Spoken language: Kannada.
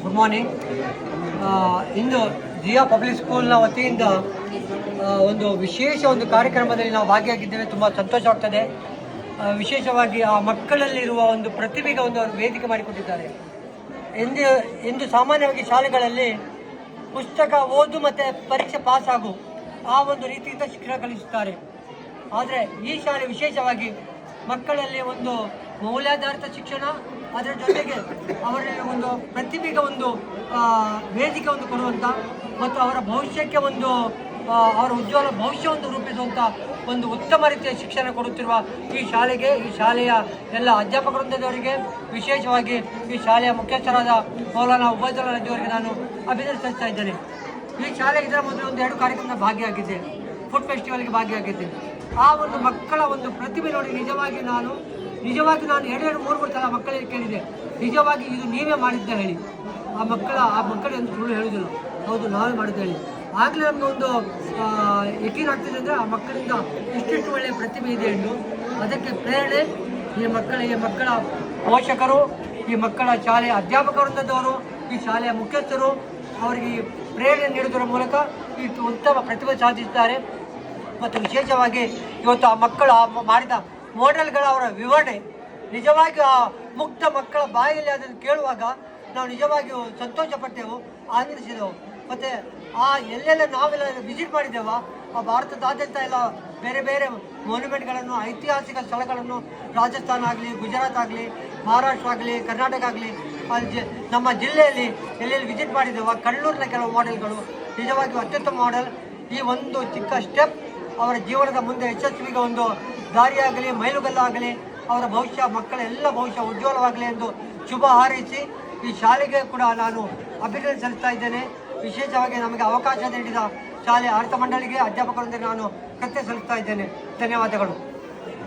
Good morning. ಇಂದು ಜಿಯಾ ಪಬ್ಲಿಕ್ ಸ್ಕೂಲ್ನ ವತಿಯಿಂದ ಒಂದು ವಿಶೇಷ ಒಂದು ಕಾರ್ಯಕ್ರಮದಲ್ಲಿ ನಾವು ಭಾಗಿಯಾಗಿದ್ದೇವೆ. ತುಂಬ ಸಂತೋಷವಾಗ್ತದೆ. ವಿಶೇಷವಾಗಿ ಆ ಮಕ್ಕಳಲ್ಲಿರುವ ಒಂದು ಪ್ರತಿಭೆಗೆ ಒಂದು ವೇದಿಕೆ ಮಾಡಿಕೊಟ್ಟಿದ್ದಾರೆ. ಇಂದು ಸಾಮಾನ್ಯವಾಗಿ ಶಾಲೆಗಳಲ್ಲಿ ಪುಸ್ತಕ ಓದು ಮತ್ತು ಪರೀಕ್ಷೆ ಪಾಸ್ ಆಗು ಆ ಒಂದು ರೀತಿಯಿಂದ ಶಿಕ್ಷಣ ಕಲಿಸುತ್ತಾರೆ. ಆದರೆ ಈ ಶಾಲೆ ವಿಶೇಷವಾಗಿ ಮಕ್ಕಳಲ್ಲಿ ಒಂದು ಮೌಲ್ಯಾಧಾರಿತ ಶಿಕ್ಷಣ, ಅದರ ಜೊತೆಗೆ ಅವರಲ್ಲಿ ಒಂದು ಪ್ರತಿಭೆಗೆ ಒಂದು ವೇದಿಕೆ ಒಂದು ಕೊಡುವಂಥ ಮತ್ತು ಅವರ ಭವಿಷ್ಯಕ್ಕೆ ಒಂದು ಅವರ ಉಜ್ವಲ ಭವಿಷ್ಯವನ್ನು ರೂಪಿಸುವಂಥ ಒಂದು ಉತ್ತಮ ರೀತಿಯ ಶಿಕ್ಷಣ ಕೊಡುತ್ತಿರುವ ಈ ಶಾಲೆಗೆ, ಈ ಶಾಲೆಯ ಎಲ್ಲ ಅಧ್ಯಾಪಕ ವೃಂದದವರಿಗೆ, ವಿಶೇಷವಾಗಿ ಈ ಶಾಲೆಯ ಮುಖ್ಯಸ್ಥರಾದ ಮೌಲಾನಾ ಉಬೈದುಲ್ಲಾ ರಜಿಯವರಿಗೆ ನಾನು ಅಭಿನಂದಿಸ್ತಾ ಇದ್ದೇನೆ. ಈ ಶಾಲೆ ಇದರ ಮೊದಲು 2 ಕಾರ್ಯಕ್ರಮದ ಭಾಗಿಯಾಗಿದ್ದೆ. ಫುಡ್ ಫೆಸ್ಟಿವಲ್ಗೆ ಭಾಗಿಯಾಗಿದ್ದೆ. ಆ ಒಂದು ಮಕ್ಕಳ ಒಂದು ಪ್ರತಿಭೆ ನೋಡಿ ನಿಜವಾಗಿ ನಾನು 2-3 ಸಲ ಮಕ್ಕಳಿಗೆ ಕೇಳಿದೆ, ನಿಜವಾಗಿ ಇದು ನೀವೇ ಮಾಡಿದ್ದ ಹೇಳಿ. ಆ ಮಕ್ಕಳು ಎಂದು ಸುಳ್ಳು ಹೇಳುವುದಿಲ್ಲ, ಹೌದು ನಾವೇ ಮಾಡಿದ್ದ ಹೇಳಿ. ಆಗಲೇ ನಮಗೆ ಒಂದು ಯಕೀನ್ ಆಗ್ತಿದೆ ಅಂದರೆ ಆ ಮಕ್ಕಳಿಂದ ಇಷ್ಟಿಷ್ಟು ಒಳ್ಳೆಯ ಪ್ರತಿಭೆ ಇದೆ ಎಂದು. ಅದಕ್ಕೆ ಪ್ರೇರಣೆ ಈ ಮಕ್ಕಳ ಪೋಷಕರು, ಈ ಮಕ್ಕಳ ಶಾಲೆಯ ಅಧ್ಯಾಪಕ ವೃಂದದವರು, ಈ ಶಾಲೆಯ ಮುಖ್ಯಸ್ಥರು ಅವರಿಗೆ ಪ್ರೇರಣೆ ನೀಡುವುದರ ಮೂಲಕ ಈ ಉತ್ತಮ ಪ್ರತಿಭೆ ಸಾಧಿಸಿದ್ದಾರೆ. ಮತ್ತು ವಿಶೇಷವಾಗಿ ಇವತ್ತು ಆ ಮಕ್ಕಳು ಮಾಡಿದ ಮಾಡೆಲ್ಗಳ ಅವರ ವಿವರಣೆ ನಿಜವಾಗಿ ಆ ಮುಕ್ತ ಮಕ್ಕಳ ಬಾಯಲ್ಲಿ ಅದನ್ನು ಕೇಳುವಾಗ ನಾವು ನಿಜವಾಗಿಯೂ ಸಂತೋಷಪಟ್ಟೆವು, ಆನಂದಿಸಿದೆವು. ಮತ್ತು ಎಲ್ಲೆಲ್ಲ ನಾವೆಲ್ಲ ವಿಸಿಟ್ ಮಾಡಿದ್ದೇವೆ, ಆ ಭಾರತದಾದ್ಯಂತ ಎಲ್ಲ ಬೇರೆ ಬೇರೆ ಮಾನ್ಯುಮೆಂಟ್ಗಳನ್ನು, ಐತಿಹಾಸಿಕ ಸ್ಥಳಗಳನ್ನು, ರಾಜಸ್ಥಾನ ಆಗಲಿ, ಗುಜರಾತ್ ಆಗಲಿ, ಮಹಾರಾಷ್ಟ್ರ ಆಗಲಿ, ಕರ್ನಾಟಕ ಆಗಲಿ, ನಮ್ಮ ಜಿಲ್ಲೆಯಲ್ಲಿ ಎಲ್ಲೆಲ್ಲಿ ವಿಸಿಟ್ ಮಾಡಿದ್ದೇವೆ. ಕಣ್ಣೂರಿನ ಕೆಲವು ಮಾಡೆಲ್ಗಳು ನಿಜವಾಗಿಯೂ ಅತ್ಯುತ್ತಮ ಮಾಡೆಲ್. ಈ ಒಂದು ಚಿಕ್ಕ ಸ್ಟೆಪ್ ಅವರ ಜೀವನದ ಮುಂದೆ ಯಶಸ್ವಿಗೆ ಒಂದು ದಾರಿಯಾಗಲಿ, ಮೈಲುಗಲ್ಲಾಗಲಿ, ಅವರ ಮಕ್ಕಳ ಎಲ್ಲ ಭವಿಷ್ಯ ಉಜ್ವಲವಾಗಲಿ ಎಂದು ಶುಭ ಹಾರೈಸಿ ಈ ಶಾಲೆಗೆ ಕೂಡ ನಾನು ಅಭಿನಂದನೆ ಸಲ್ಲಿಸ್ತಾ ಇದ್ದೇನೆ. ವಿಶೇಷವಾಗಿ ನಮಗೆ ಅವಕಾಶ ನೀಡಿದ ಶಾಲೆಯ ಆಡಳಿತ ಮಂಡಳಿಗೆ, ಅಧ್ಯಾಪಕರೊಂದಿಗೆ ನಾನು ಕೃತಜ್ಞತೆ ಸಲ್ಲಿಸ್ತಾ ಇದ್ದೇನೆ. ಧನ್ಯವಾದಗಳು.